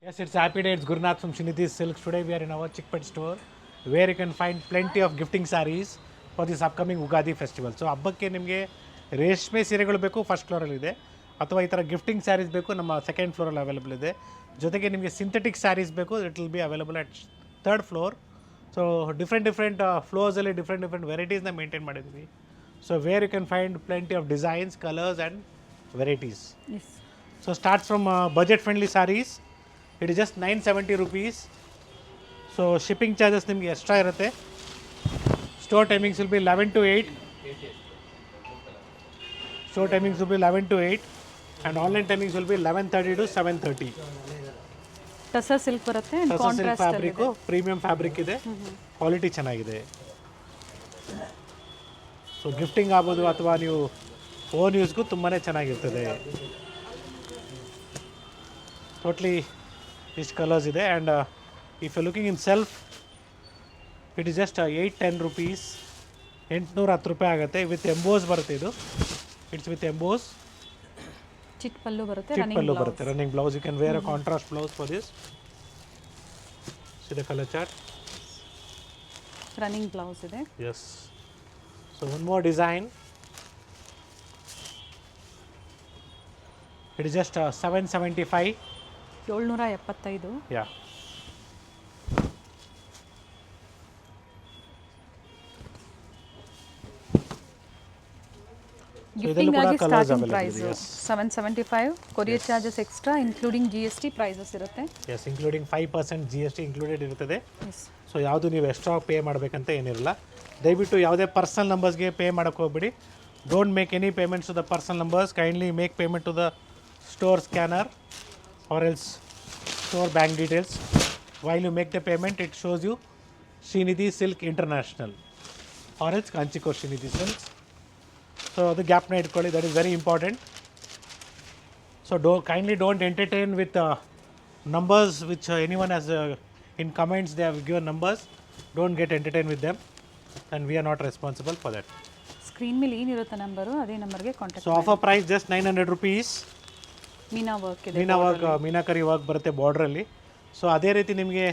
Yes, it's happy day. It's Gurnath from Shinidhi Silks. Today we are in our Chickpet store where you can find plenty of gifting sarees for this upcoming Ugadi festival. So ಹಬ್ಬಕ್ಕೆ ನಿಮಗೆ ರೇಷ್ಮೆ ಸೀರೆಗಳು ಬೇಕು first ಫ್ಲೋರಲ್ಲಿ ಇದೆ, ಅಥವಾ ಈ ಥರ gifting saris ಬೇಕು ನಮ್ಮ ಸೆಕೆಂಡ್ ಫ್ಲೋರಲ್ಲಿ ಅವೈಲೇಬಲ್ ಇದೆ. ಜೊತೆಗೆ ನಿಮಗೆ ಸಿಂಥೆಟಿಕ್ ಸ್ಯಾರೀಸ್ ಬೇಕು, it will be available at third floor. So different ಫ್ಲೋರ್ಸಲ್ಲಿ ಡಿಫ್ರೆಂಟ್ ವೆರೈಟೀಸ್ನ ಮೇಂಟೈನ್ ಮಾಡಿದ್ವಿ. So where you can find plenty of designs, colours and varieties. Yes. So starts from budget friendly sarees. It is just 970 rupees. So shipping charges ನಿಮಗೆ extra ಇರುತ್ತೆ. Store timings will be 11 to 8. Store timings will be 11 to 8 and online timings will be 11:30 to 7:30. ಟಸಾ silk ಬರುತ್ತೆ and Tassa silk contrast fabric, ಅಲ್ಲಿ premium fabric ಇದೆ, quality ಚೆನ್ನಾಗಿದೆ. So gifting ಆಗ್ಬೋದು ಅಥವಾ ನೀವು own ಯೂಸ್ಗೂ ತುಂಬಾ ಚೆನ್ನಾಗಿರ್ತದೆ. ಟೋಟ್ಲಿ ಇಷ್ಟು ಕಲರ್ಸ್ ಇದೆ and if you looking in self it is just 810 rupees, 810 ರೂಪಾಯಿ ಆಗುತ್ತೆ. ವಿತ್ ಎಂಬೋಸ್ ಬರುತ್ತೆ ಇದು. ಇಟ್ಸ್ ವಿತ್ ಎಂಬೋಸ್, ಚಿಟ್ ಪಲ್ಲು ಬರುತ್ತೆ, ಚಿಟ್ ರನ್ನಿಂಗ್ ಪಲ್ಲು ಬರುತ್ತೆ, running blouse. You can wear a contrast blouse for this. See the colour chart. Running blouse ಇದೆ. Yes. So one more design. It is just 775. 775. Yeah. Gifting ಆಗಿ colours starting available price ಇದೆ, yes. 775, courier charges extra including GST prices ಇರುತ್ತೆ. Yes, including 5% GST included ಇರುತ್ತದೆ. Yes. So ಯಾವುದು ನೀವು extra pay ಮಾಡಬೇಕಂತ ಏನಿರಲ್ಲ. ದಯವಿಟ್ಟು ಯಾವುದೇ ಪರ್ಸನಲ್ ನಂಬರ್ಸ್ಗೆ ಪೇ ಮಾಡೋಕ್ಕೆ ಹೋಗ್ಬಿಡಿ. Don't make any payments to the personal numbers. Kindly make payment to the store scanner or else store bank details. While you make the payment it shows you Srinidhi silk international or else Kanchikor Srinidhi silks. So ಅದು ಗ್ಯಾಪ್ನ ಇಟ್ಕೊಳ್ಳಿ, that is very important. So kindly don't entertain with numbers which anyone has in comments they have given numbers. Don't get entertained with them and we are not responsible for that. Screen ಮೇಲೆ ಏನಿರುತ್ತೆ number ಅದೇ ನಂಬರ್ಗೆ contact So offer price just 900 rupees. ಮೀನಾ work ಇದೆ. Meenakari work ಬರುತ್ತೆ ಬಾರ್ಡ್ರಲ್ಲಿ. So ಅದೇ ರೀತಿ ನಿಮಗೆ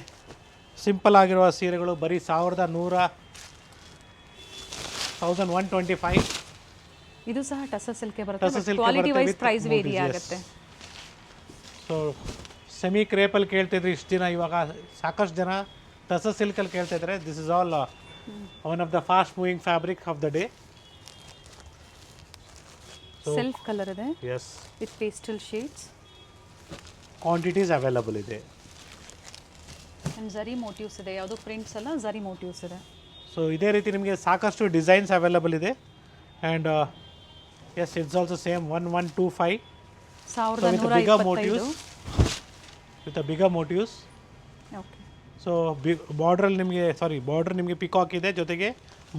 simple ಆಗಿರುವ ಸೀರೆಗಳು ಬರೀ 1125. ಇದು ಸಹ ಟಸಾ ಸಿಲ್ಕ್ Tassa ಬರುತ್ತೆ, silk ಕ್ವಾಲಿಟಿ ಬರುತ್ತೆ wise with price vary motifs, yes. ಆಗುತ್ತೆ. ಸೊ ಸೆಮಿ ಕ್ರೇಪಲ್ಲಿ ಕೇಳ್ತಿದ್ರು ಇಷ್ಟು ದಿನ, ಇವಾಗ ಸಾಕಷ್ಟು ಜನ ಟಸಾ ಸಿಲ್ಕಲ್ಲಿ ಕೇಳ್ತಾ ಇದ್ದಾರೆ. This is all one of the fast moving fabric of the day. Self colour ಇದೆ yes, with pastel shades quantities available ಇದೆ. ಅಂಡ್ ಝರಿ ಮೋಟಿವ್ಸ್ ಇದೆ, ಯಾವುದು ಪ್ರಿಂಟ್ಸ್ ಅಲ್ಲ, ಝರಿ ಮೋಟಿವ್ಸ್ ಇದೆ. ಸೊ ಇದೇ ರೀತಿ ನಿಮಗೆ ಸಾಕಷ್ಟು ಡಿಸೈನ್ಸ್ ಅವೈಲಬಲ್ ಇದೆ and yes it's also same 1125. So with a bigger 1125. motifs, with a bigger motifs. Okay. So ಬಾರ್ಡ್ರಲ್ಲಿ ನಿಮಗೆ ಬಾರ್ಡರ್ ನಿಮಗೆ ಪಿಕಾಕ್ ಇದೆ, ಜೊತೆಗೆ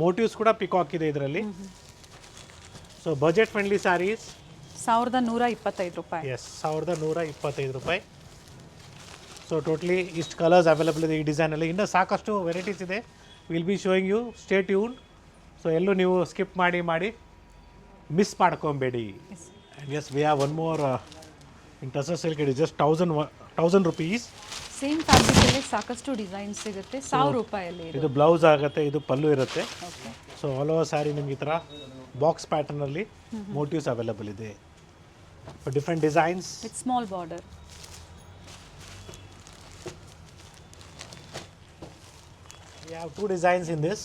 ಮೋಟಿವ್ಸ್ ಕೂಡ ಪಿಕಾಕ್ ಇದೆ ಇದರಲ್ಲಿ. ಸೊ ಬಜೆಟ್ ಫ್ರೆಂಡ್ಲಿ ಸ್ಯಾರೀಸ್ 1125 ರೂಪಾಯಿ. ಎಸ್, 1125 ರೂಪಾಯಿ. ಸೊ ಟೋಟ್ಲಿ ಇಷ್ಟು ಕಲರ್ಸ್ ಅವೈಲಬಲ್ ಇದೆ ಈ ಡಿಸೈನಲ್ಲಿ. ಇನ್ನೂ ಸಾಕಷ್ಟು ವೆರೈಟೀಸ್ ಇದೆ, will be showing you, stay tune. So ಎಲ್ಲೂ ನೀವು ಸ್ಕಿಪ್ ಮಾಡಿ ಮಿಸ್ ಮಾಡ್ಕೊಬೇಡಿ. And yes we have one more in tussar silk. It is just 1000 rupees. Same ಫ್ಯಾಬ್ರಿಕಲ್ಲಿ ಸಾಕಷ್ಟು ಡಿಸೈನ್ಸ್ ಸಿಗುತ್ತೆ, 1000 ರೂಪಾಯಲ್ಲಿ ಇದು. ಇದು ಬ್ಲೌಸ್ ಆಗುತ್ತೆ, ಇದು ಪಲ್ಲು ಇರುತ್ತೆ. Okay. So all over sari ನಿಮ್ಗೆ ಈ ಥರ ಬಾಕ್ಸ್ ಪ್ಯಾಟರ್ನಲ್ಲಿ ಮೋಟಿವ್ಸ್ ಅವೈಲಬಲ್ ಇದೆ, different designs. With small border. We have two designs in this.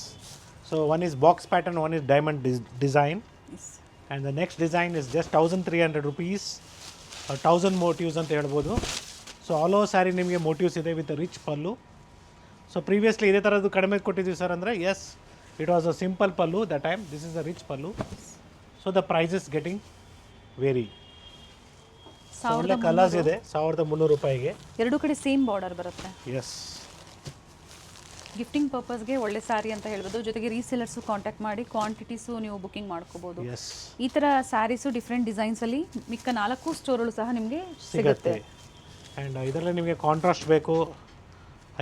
So one is box pattern, one is diamond design. Yes. And the next design is just 1300 rupees. 1000 motives ಅಂತ ಹೇಳ್ಬೋದು. So all over sari ನಿಮಗೆ motifs ಇದೆ with rich pallu. So previously ಇದೇ ಥರದ್ದು ಕಡಿಮೆ ಕೊಟ್ಟಿದ್ದೀವಿ sir ಅಂದರೆ, yes it was a simple pallu the time. This is a rich pallu. So the price is getting vary. ಒಳ್ಳೆ ಕಲರ್ಸ್ ಇದೆ 1300 ರೂಪಾಯಿಗೆ. ಎರಡು ಕಡೆ ಸೇಮ್ ಬಾರ್ಡರ್ ಬರುತ್ತೆ. ಎಸ್, ಗಿಫ್ಟಿಂಗ್ ಪರ್ಪಸ್ಗೆ ಒಳ್ಳೆ ಸ್ಯಾರಿ ಅಂತ ಹೇಳ್ಬೋದು. ಜೊತೆಗೆ ರೀಸೇಲರ್ಸು ಕಾಂಟ್ಯಾಕ್ಟ್ ಮಾಡಿ ಕ್ವಾಂಟಿಟೀಸು ನೀವು ಬುಕಿಂಗ್ ಮಾಡ್ಕೋಬೋದು. ಎಸ್ ಈ ಥರ ಸ್ಯಾರೀಸು ಡಿಫ್ರೆಂಟ್ ಡಿಸೈನ್ಸಲ್ಲಿ ಮಿಕ್ಕ 4 ಸ್ಟೋರ್ಗಳು ಸಹ ನಿಮಗೆ ಸಿಗುತ್ತೆ. ಸಿಗುತ್ತೆ. ಆ್ಯಂಡ್ ಇದರಲ್ಲಿ ನಿಮಗೆ ಕಾಂಟ್ರಾಸ್ಟ್ ಬೇಕು,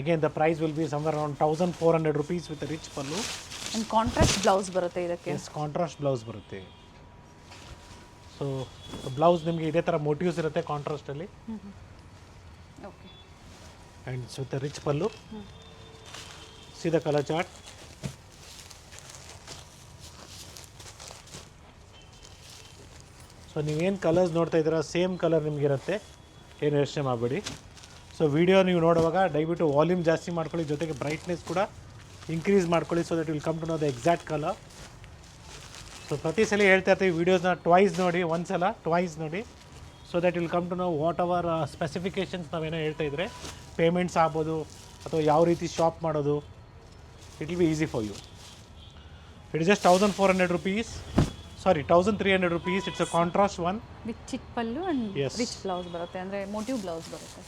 again the price will be somewhere around 1400 rupees with rich pallu. And contrast blouse ಬರುತ್ತೆ ಇದಕ್ಕೆ. ಎಸ್, ಕಾಂಟ್ರಾಸ್ಟ್ ಬ್ಲೌಸ್ ಬರುತ್ತೆ. ಸೊ ಬ್ಲೌಸ್ ನಿಮಗೆ ಇದೇ ಥರ ಮೋಟಿವ್ಸ್ ಇರುತ್ತೆ ಕಾಂಟ್ರಾಸ್ಟಲ್ಲಿ. Okay. And it's with rich pallu. See the colour chart. So ನೀವೇನು ಕಲರ್ಸ್ ನೋಡ್ತಾ ಇದ್ದೀರಾ ಸೇಮ್ ಕಲರ್ ನಿಮಗಿರುತ್ತೆ, ಏನು ಯೋಚನೆ ಮಾಡಬೇಡಿ. ಸೊ ವಿಡಿಯೋ ನೀವು ನೋಡುವಾಗ ದಯವಿಟ್ಟು ವಾಲ್ಯೂಮ್ ಜಾಸ್ತಿ ಮಾಡ್ಕೊಳ್ಳಿ, ಜೊತೆಗೆ ಬ್ರೈಟ್ನೆಸ್ ಕೂಡ ಇನ್ಕ್ರೀಸ್ ಮಾಡ್ಕೊಳ್ಳಿ, so that will come to know the exact colour. So ಪ್ರತಿ ಸಲ ಹೇಳ್ತಾ ಇರ್ತೀವಿ ವೀಡಿಯೋಸ್ನ ಟ್ವೈಸ್ ನೋಡಿ, ಒಂದ್ಸಲ ಟ್ವೈಸ್ ನೋಡಿ, so that will come to know what our specifications ನಾವೇನೋ ಹೇಳ್ತಾ ಇದ್ದರೆ ಪೇಮೆಂಟ್ಸ್ ಆಗ್ಬೋದು ಅಥವಾ ಯಾವ ರೀತಿ ಶಾಪ್ ಮಾಡೋದು, it will be easy for you. It is just 1400 rupees, sorry 1300 rupees. It's a contrast one with ಚಿಕ್ pallu and Yes. Rich blouse ಬರುತ್ತೆ, ಅಂದರೆ ಮೋಟಿವ್ ಬ್ಲೌಸ್ ಬರುತ್ತೆ.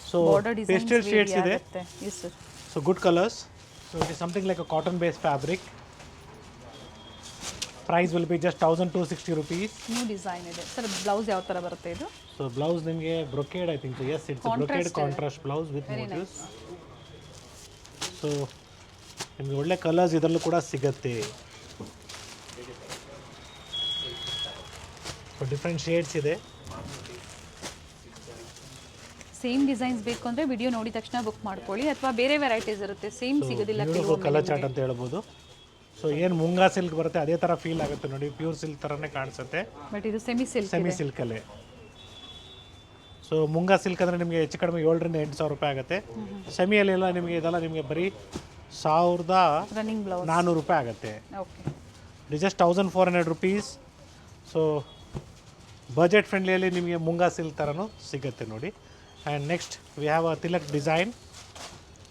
ಸೊ ಬಾರ್ಡರ್ ಪೇಸ್ಟಲ್ ಶೇಡ್ಸ್ ಇದೆ, yes sir. So good colours. So it is something like a cotton based fabric. Price will be just 1260 rupees. New design ಇದೆ sir. Blouse ಯಾವ ಥರ ಬರುತ್ತೆ ಇದು? So blouse ನಿಮಗೆ brocade, I think yes it's brocade contrast blouse with very motifs. Nice. So ನಿಮಗೆ ಒಳ್ಳೆ colours ಇದರಲ್ಲೂ ಕೂಡ ಸಿಗುತ್ತೆ. ಸೊ ಡಿಫ್ರೆಂಟ್ ಶೇಡ್ಸ್ ಇದೆ. ಸೇಮ್ ಡಿಸೈನ್ಸ್ ಬೇಕು ಅಂದರೆ ವಿಡಿಯೋ ನೋಡಿದ ತಕ್ಷಣ ಬುಕ್ ಮಾಡ್ಕೊಳ್ಳಿ, ಅಥವಾ ಬೇರೆ ವೆರೈಟೀಸ್ ಇರುತ್ತೆ ಸೇಮ್ ಸಿಗೋದಿಲ್ಲ ಬ್ಯೂಟಿಫುಲ್ ಕಲರ್ ಚಾರ್ಟ್ ಅಂತ ಹೇಳ್ಬೋದು. ಸೊ ಏನು ಮುಂಗಾ ಸಿಲ್ಕ್ ಬರುತ್ತೆ ಅದೇ ಥರ ಫೀಲ್ ಆಗುತ್ತೆ ನೋಡಿ, ಪ್ಯೂರ್ ಸಿಲ್ಕ್ ಥರನೇ ಕಾಣಿಸುತ್ತೆ, ಬಟ್ ಇದು ಸೆಮಿ ಸಿಲ್ಕ್. ಸೆಮಿ ಸಿಲ್ಕಲ್ಲೇ. ಸೊ ಮುಂಗಾ ಸಿಲ್ಕ್ ಅಂದರೆ ನಿಮಗೆ ಹೆಚ್ಚು ಕಡಿಮೆ 7,000 to 8,000 ರೂಪಾಯಿ ಆಗುತ್ತೆ. ಸೆಮಿಯಲ್ಲೆಲ್ಲ ನಿಮಗೆ ಇದೆಲ್ಲ ನಿಮಗೆ ಬರೀ 1400 ರನ್ನಿಂಗ್ ಬ್ಲೌಸ್ ರೂಪಾಯಿ ಆಗುತ್ತೆ. Okay. It is just 1400 rupees. So budget ಫ್ರೆಂಡ್ಲಿಯಲ್ಲಿ ನಿಮಗೆ ಮುಂಗಾ ಸಿಲ್ಕ್ ಥರನೂ ಸಿಗುತ್ತೆ ನೋಡಿ. And next we have a Tilak design.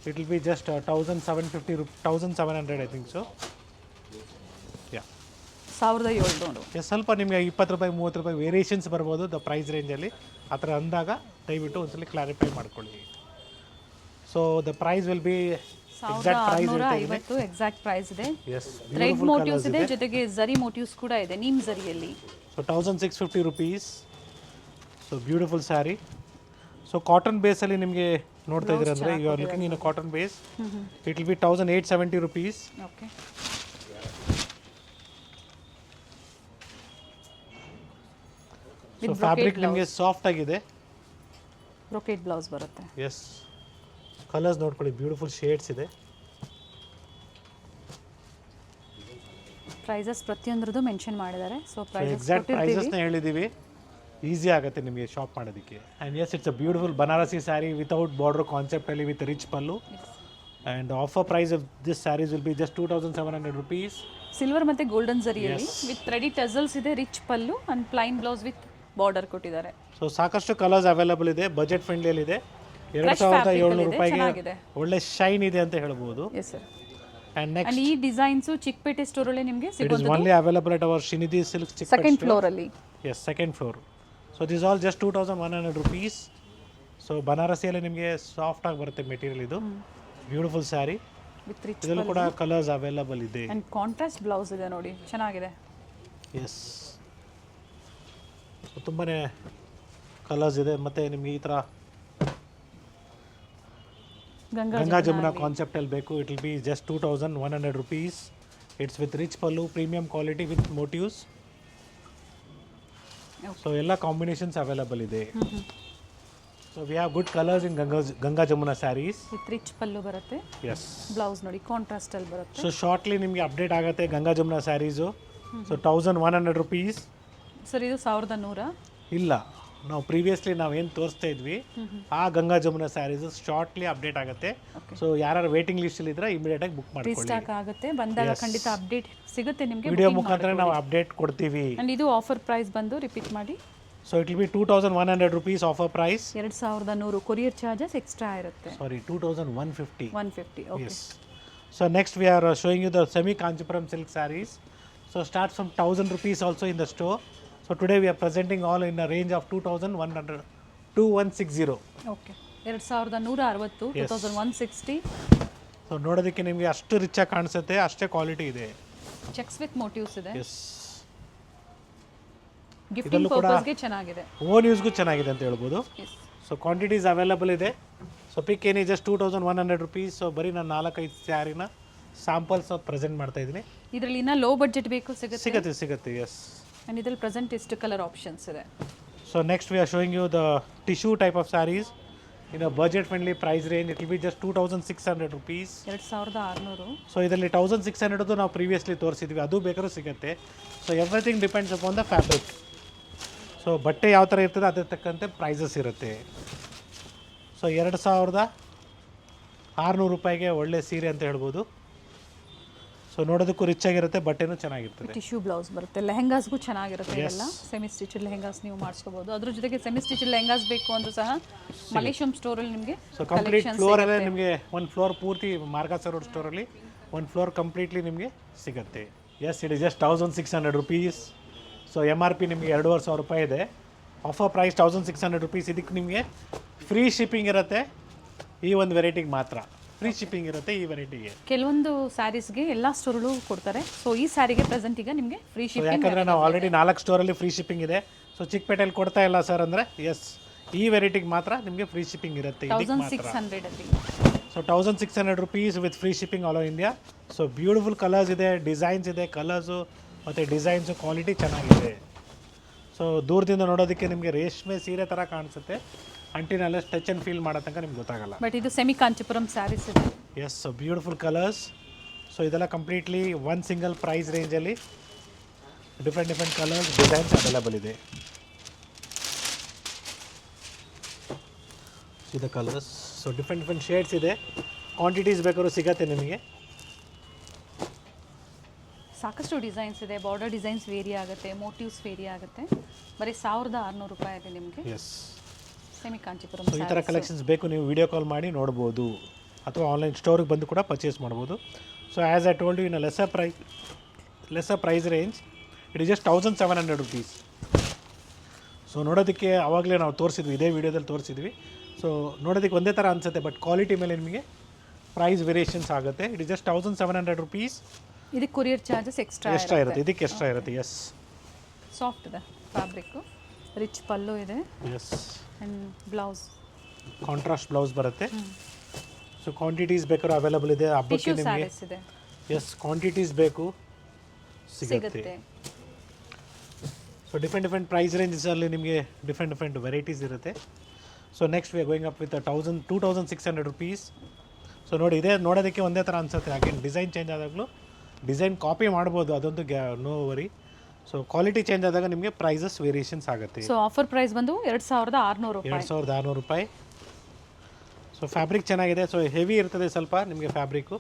It will be just 1700 I think so. Yeah 1700. ಸ್ವಲ್ಪ ನಿಮಗೆ 20 ರೂಪಾಯಿ 30 ರೂಪಾಯಿ ವೇರಿಯೇಷನ್ಸ್ ಬರ್ಬೋದು ದ ಪ್ರೈಸ್ ರೇಂಜಲ್ಲಿ. ಆ ಥರ ಅಂದಾಗ ದಯವಿಟ್ಟು ಒಂದ್ಸಲ ಕ್ಲಾರಿಫೈ ಮಾಡ್ಕೊಳ್ಳಿ. So the price will be exact price 1650 exact price ಇದೆ. ಎಸ್ ಥ್ರೆಡ್ ಮೋಟಿವ್ಸ್ ಇದೆ, ಜೊತೆಗೆ ಜರಿ ಮೋಟಿವ್ಸ್ ಕೂಡ ಇದೆ, ನೀಮ್ ಜರಿಯಲ್ಲಿ. So 1650 rupees. So beautiful sari. So cotton ಬೇಸಲ್ಲಿ ನಿಮಗೆ ನೋಡ್ತಾ ಇದ್ದೀರ ಅಂದರೆ you are looking in a cotton base. It will be 1870 rupees. Okay. So fabric ನಿಮಗೆ ಸಾಫ್ಟ್ ಆಗಿದೆ. ಬ್ರೊಕೇಡ್ ಬ್ಲೌಸ್ ಬರುತ್ತೆ. ಎಸ್ ಕಲರ್ಸ್ ನೋಡ್ಕೊಳ್ಳಿ, ಬ್ಯೂಟಿಫುಲ್ ಶೇಡ್ಸ್ ಇದೆ. ಪ್ರೈಸಸ್ ಪ್ರತಿಯೊಂದ್ರದ್ದು ಮೆನ್ಷನ್ ಮಾಡಿದ್ದಾರೆ. ಸೊ ಎಕ್ಸಾಕ್ಟ್ ಪ್ರೈಸಸ್ನ ಹೇಳಿದ್ದೀವಿ, ಈಸಿ ಆಗುತ್ತೆ ನಿಮಗೆ ಶಾಪ್ ಮಾಡೋದಕ್ಕೆ. And yes it's a beautiful Banarasi sari without border ಕಾನ್ಸೆಪ್ಟಲ್ಲಿ with rich pallu. And offer price of this saris will be just 2700 rupees. Silver ಮತ್ತು ಗೋಲ್ಡನ್ ಜರಿಯಲ್ಲಿ ವಿತ್ ರೆಡಿ ಟಸಲ್ಸ್ ಇದೆ, rich pallu and plain blouse with border ಕೊಟ್ಟಿದ್ದಾರೆ. So ಸಾಕಷ್ಟು colours available ಇದೆ, budget ಫ್ರೆಂಡ್ಲಿಯಲ್ಲಿ ಇದೆ. 2700 ರೂಪಾಯಿಗೆ ಒಳ್ಳೆ ಶೈನ್ ಇದೆ ಅಂತ ಹೇಳ್ಬೋದು. Yes sir. And next and ಈ ಡಿಸೈನ್ಸು ಚಿಕ್ಕಪೇಟೆ ಸ್ಟೋರಲ್ಲಿ ನಿಮಗೆ ಇಟ್ ಇಸ್ ಸಿಗೋದು only available at our Srinidhi silk second ಫ್ಲೋರಲ್ಲಿ. Yes second floor. So this all just 2100 rupees. So ಬನಾರಸಿಯಲ್ಲಿ ನಿಮಗೆ ಸಾಫ್ಟ್ ಆಗಿ ಬರುತ್ತೆ ಮೆಟೀರಿಯಲ್. ಇದು ಬ್ಯೂಟಿಫುಲ್ ಸ್ಯಾರಿ, ವಿತ್ ರಿಚ್ ಇದರಲ್ಲೂ ಕೂಡ ಕಲರ್ಸ್ ಅವೈಲಬಲ್ ಇದೆ. ಅಂಡ್ ಕಾಂಟ್ರಾಸ್ಟ್ ಬ್ಲೌಸ್ ಇದೆ ನೋಡಿ, ಚೆನ್ನಾಗಿದೆ. ಎಸ್ ಸೊ ತುಂಬಾ ಕಲರ್ಸ್ ಇದೆ. ಮತ್ತು ನಿಮಗೆ ಈ ಥರ ಗಂಗಾ ಜಮುನಾ ಕಾನ್ಸೆಪ್ಟಲ್ಲಿ ಬೇಕು, it will be just 2100 rupees. It's with rich pallu, premium quality with motifs. So ಎಲ್ಲ ಕಾಂಬಿನೇಷನ್ಸ್ ಅವೈಲಬಲ್ ಇದೆ. So we have good colours in Ganga Jamuna saris. With rich pallu ಬರುತ್ತೆ. ಎಸ್ ಬ್ಲೌಸ್ ನೋಡಿ ಕಾಂಟ್ರಾಸ್ಟ್ ಅಲ್ಲಿ ಬರುತ್ತೆ. ಸೊ ಶಾರ್ಟ್ಲಿ ನಿಮಗೆ ಅಪ್ಡೇಟ್ ಆಗುತ್ತೆ Ganga Jamuna sarees. So 1100 rupees. Sir ಇದು 1100. ಇಲ್ಲ, ನಾವು ಪ್ರೀವಿಯಸ್ಲಿ ನಾವೇನು ತೋರಿಸ್ತಾ ಇದ್ವಿ ಆ Ganga Jamuna sarees shortly update ಆಗುತ್ತೆ. ಸೊ ಯಾರು ವೇಟಿಂಗ್ ಲಿಸ್ಟಲ್ಲಿ ಇದ್ರೆ ಇಮಿಡಿಯೇಟಾಗಿ ಬುಕ್ ಮಾಡ್ಕೊಳ್ಳಿ. ರೀಸ್ಟಾಕ್ ಆಗುತ್ತೆ, ಬಂದಾಗ ಖಂಡಿತ ಅಪ್ಡೇಟ್ ಸಿಗುತ್ತೆ ನಿಮಗೆ. ವಿಡಿಯೋ ಮುಖಾಂತರ ನಾವು ಅಪ್ಡೇಟ್ ಕೊಡ್ತೀವಿ. ಅಂಡ್ ಇದು ಆಫರ್ ಪ್ರೈಸ್ ಬಂದು ರಿಪೀಟ್ ಮಾಡಿ. So it will be 2100 rupees offer price. 2100 courier charges extra ಇರುತ್ತೆ. Sorry 2150. 150. Okay. Yes. So next we are showing you the semi Kanchipuram silk sarees. So starts from 1000 rupees also in the store. So today we are presenting all in a range of 2160. Okay. 2160, 2160. So ನೋಡೋದಕ್ಕೆ ನಿಮಗೆ ಅಷ್ಟು rich ಆಗಿ ಕಾಣಿಸುತ್ತೆ, ಅಷ್ಟೇ quality ಇದೆ. Cheques with motives ಇದೆ. S gifting ಪರ್ಪಸ್ಗೆ ಚೆನ್ನಾಗಿದೆ, own ಯೂಸ್ಗೂ ಚೆನ್ನಾಗಿದೆ ಅಂತ ಹೇಳ್ಬೋದು. ಎಸ್. ಸೊ ಕ್ವಾಂಟಿಟೀಸ್ ಅವೈಲಬಲ್ ಇದೆ. ಸೊ ಪಿಕ್ ಏನಿ ಜಸ್ಟ್ 2100 rupees. ಸೊ ಬರೀ ನಾನು 4-5 ಸ್ಯಾರಿನ ಸ್ಯಾಂಪಲ್ಸ್ ಪ್ರೆಸೆಂಟ್ ಮಾಡ್ತಾ ಇದ್ದೀನಿ. ಇದರಲ್ಲಿ ಇನ್ನ ಲೋ ಬಡ್ಜೆಟ್ ಬೇಕು ಸಿಗುತ್ತೆ. ಸಿಗುತ್ತೆ. ಎಸ್. ಆ್ಯಂಡ್ ಇದರಲ್ಲಿ ಪ್ರೆಸೆಂಟ್ ಎಷ್ಟು ಕಲರ್ ಆಪ್ಷನ್ಸ್ ಇದೆ. So next we are showing you the tissue type of sarees in a budget friendly price range. It will be just 2600 rupees. 2600. So ಇದರಲ್ಲಿ 1600 ನಾವು ಪ್ರೀವಿಯಸ್ಲಿ ತೋರಿಸಿದ್ವಿ, ಅದು ಬೇಕಾದ್ರೂ ಸಿಗುತ್ತೆ. So everything depends upon the fabric. So ಬಟ್ಟೆ ಯಾವ ಥರ ಇರ್ತದೆ ಅದ್ರ ತಕ್ಕಂತೆ ಪ್ರೈಸಸ್ ಇರುತ್ತೆ. ಸೊ 2600 ರೂಪಾಯಿಗೆ ಒಳ್ಳೆ ಸೀರೆ ಅಂತ ಹೇಳ್ಬೋದು. ಸೊ ನೋಡೋದಕ್ಕೂ ರಿಚ್ ಆಗಿರುತ್ತೆ, ಬಟ್ಟೆನೂ ಚೆನ್ನಾಗಿರ್ತದೆ. ಟಿಶ್ಯೂ ಬ್ಲೌಸ್ ಬರುತ್ತೆ, ಲೆಹೆಂಗಾಸ್ಗೂ ಚೆನ್ನಾಗಿರುತ್ತೆ. ಎಲ್ಲ ಸೆಮಿ ಸ್ಟಿಚ್ ಲೆಹೆಂಗಾಸ್ ನೀವು ಮಾಡಿಸ್ಕೋಬಹುದು. ಅದ್ರ ಜೊತೆಗೆ ಸೆಮಿ ಸ್ಟಿಚ್ ಲೆಹೆಂಗಾಸ್ ಬೇಕು ಅಂದ್ರೂ ಸಹ ಮಲೇಶಿಯಂ ಸ್ಟೋರಲ್ಲಿ ನಿಮಗೆ ಸೊ ಕಂಪ್ಲೀಟ್ ಫ್ಲೋರ್ ಎಲ್ಲ ನಿಮಗೆ ಒಂದು ಫ್ಲೋರ್ ಪೂರ್ತಿ ಮಾರ್ಗಾಸ ರೋಡ್ ಸ್ಟೋರಲ್ಲಿ ಒಂದು ಫ್ಲೋರ್ ಕಂಪ್ಲೀಟ್ಲಿ ನಿಮಗೆ ಸಿಗುತ್ತೆ. Yes, it is just 1600 rupees. So MRP ನಿಮಗೆ 2500 ರೂಪಾಯಿ ಇದೆ. Offer price 1600 rupees. ಇದಕ್ಕೆ ನಿಮಗೆ ಫ್ರೀ ಶಿಪ್ಪಿಂಗ್ ಇರುತ್ತೆ. ಈ ಒಂದು ವೆರೈಟಿಗೆ ಮಾತ್ರ ಫ್ರೀ ಶಿಪ್ಪಿಂಗ್ ಇರುತ್ತೆ ಈ ವೆರೈಟಿಗೆ. ಕೆಲವೊಂದು ಸ್ಯಾರೀಸ್ಗೆ ಎಲ್ಲ ಸ್ಟೋರಲ್ಲೂ ಕೊಡ್ತಾರೆ. ಸೊ ಈ ಸ್ಯಾರಿಗೆ ಪ್ರೆಸೆಂಟ್ ಈಗ ನಿಮಗೆ ಫ್ರೀ ಶಿಪ್ಪಿಂಗ್, ಯಾಕಂದರೆ ನಾವು ಆಲ್ರೆಡಿ 4 ಸ್ಟೋರಲ್ಲಿ ಫ್ರೀ ಶಿಪ್ಪಿಂಗ್ ಇದೆ. ಸೊ ಚಿಕ್ಕಪೇಟೆಯಲ್ಲಿ ಕೊಡ್ತಾ ಇಲ್ಲ ಸರ್ ಅಂದರೆ ಎಸ್, ಈ ವೆರೈಟಿಗೆ ಮಾತ್ರ ನಿಮಗೆ ಫ್ರೀ ಶಿಪ್ಪಿಂಗ್ ಇರುತ್ತೆ. 1600 ಅಲ್ಲಿ. So 1600 rupees with free shipping all over India. So beautiful colours ಇದೆ, ಡಿಸೈನ್ಸ್ ಇದೆ, ಕಲರ್ಸು ಮತ್ತು ಡಿಸೈನ್ಸು ಕ್ವಾಲಿಟಿ ಚೆನ್ನಾಗಿದೆ. ಸೊ ದೂರದಿಂದ ನೋಡೋದಕ್ಕೆ ನಿಮಗೆ ರೇಷ್ಮೆ ಸೀರೆ ಥರ ಕಾಣಿಸುತ್ತೆ, ಅಂಟಿನಲ್ಲೇ ಟಚ್ ಆ್ಯಂಡ್ ಫೀಲ್ ಮಾಡೋ ತನಕ ನಿಮ್ಗೆ ಗೊತ್ತಾಗಲ್ಲ. ಬಟ್ ಇದು ಸೆಮಿ ಕಾಂಚಿಪುರಂ ಸ್ಯಾರೀಸ್ ಇದೆ. Yes, so beautiful colours. So ಇದೆಲ್ಲ ಕಂಪ್ಲೀಟ್ಲಿ ಒನ್ ಸಿಂಗಲ್ ಪ್ರೈಸ್ ರೇಂಜಲ್ಲಿ ಡಿಫ್ರೆಂಟ್ ಕಲರ್ಸ್ ಡಿಸೈನ್ಸ್ ಅವೈಲೇಬಲ್ ಇದೆ. ಇದು ಕಲರ್ಸ್. ಸೊ ಡಿಫ್ರೆಂಟ್ ಶೇಡ್ಸ್ ಇದೆ. ಕ್ವಾಂಟಿಟೀಸ್ ಬೇಕಾದ್ರೂ ಸಿಗತ್ತೆ ನಿಮಗೆ. ಸಾಕಷ್ಟು ಡಿಸೈನ್ಸ್ ಇದೆ. ಬಾರ್ಡರ್ ಡಿಸೈನ್ಸ್ ವೇರಿ ಆಗುತ್ತೆ, ಮೋಟಿವ್ಸ್ ವೇರಿ ಆಗುತ್ತೆ. ಬರೀ 1600 ರೂಪಾಯಿ ಇದೆ ನಿಮಗೆ. S, semi Kanchipuram. ಸೊ ಈ ಥರ ಕಲೆಕ್ಷನ್ಸ್ ಬೇಕು ನೀವು ವಿಡಿಯೋ ಕಾಲ್ ಮಾಡಿ ನೋಡ್ಬೋದು, ಅಥವಾ ಆನ್ಲೈನ್ ಸ್ಟೋರಿಗೆ ಬಂದು ಕೂಡ ಪರ್ಚೇಸ್ ಮಾಡ್ಬೋದು. So as I told you, in lesser price range it is just 1700 rupees. So ನೋಡೋದಕ್ಕೆ ಆವಾಗಲೇ ನಾವು ತೋರಿಸಿದ್ವಿ, ಇದೇ ವಿಡಿಯೋದಲ್ಲಿ ತೋರಿಸಿದ್ವಿ. ಸೊ ನೋಡೋದಕ್ಕೆ ಒಂದೇ ಥರ ಅನಿಸುತ್ತೆ, ಬಟ್ ಕ್ವಾಲಿಟಿ ಮೇಲೆ ನಿಮಗೆ ಪ್ರೈಸ್ ವೇರಿಯೇಷನ್ಸ್ ಆಗುತ್ತೆ. It is just 1700 rupees. ಇದಕ್ಕೆ ಕೊರಿಯರ್ ಚಾರ್ಜಸ್ ಎಕ್ಸ್ಟ್ರಾ ಇರುತ್ತೆ. ಇದಕ್ಕೆ ಎಕ್ಸ್ಟ್ರಾ ಇರುತ್ತೆ. ಎಸ್, ಸಾಫ್ಟ್ ಇದೆ ಫ್ಯಾಬ್ರಿಕ್ಕು, ರಿಚ್ ಪಲ್ಲು ಇದೆ. Yes, and blouse contrast blouse ಬರುತ್ತೆ. ಸೊ ಕ್ವಾಂಟಿಟೀಸ್ ಬೇಕಾದ್ರೂ ಅವೈಲೇಬಲ್ ಇದೆ ಹಬ್ಬಕ್ಕೆ ಟಿಶ್ಯೂ ನಿಮಗೆ. ಸ್ಯಾರೀಸ್ ಇದೆ, ಎಸ್, ಕ್ವಾಂಟಿಟೀಸ್ ಬೇಕು ಸಿಗುತ್ತೆ. ಸಿಗುತ್ತೆ. ಸೊ ಡಿಫ್ರೆಂಟ್ ಪ್ರೈಸ್ ರೇಂಜಸಲ್ಲಿ ನಿಮಗೆ ಡಿಫ್ರೆಂಟ್ ವೆರೈಟೀಸ್ ಇರುತ್ತೆ. So next we are going up with 2600 rupees. So ನೋಡಿ, ಇದೇ ನೋಡೋದಕ್ಕೆ ಒಂದೇ ಥರ ಅನಿಸುತ್ತೆ. ಹಾಗೇನು ಡಿಸೈನ್ ಚೇಂಜ್ ಆದಾಗಲೂ ಡಿಸೈನ್ ಕಾಪಿ ಮಾಡ್ಬೋದು, ಅದೊಂದು no worry. So quality change ಆದಾಗ ನಿಮಗೆ ಪ್ರೈಸಸ್ ವೇರಿಯೇಷನ್ಸ್ ಆಗುತ್ತೆ. ಸೊ ಆಫರ್ ಪ್ರೈಸ್ ಬಂದು 2600 ರೂಪಾಯಿ. 2600 ರೂಪಾಯಿ. ಸೊ ಫ್ಯಾಬ್ರಿಕ್ ಚೆನ್ನಾಗಿದೆ. ಸೊ ಹೆವಿ ಇರ್ತದೆ ಸ್ವಲ್ಪ ನಿಮಗೆ ಫ್ಯಾಬ್ರಿಕ್ಕು.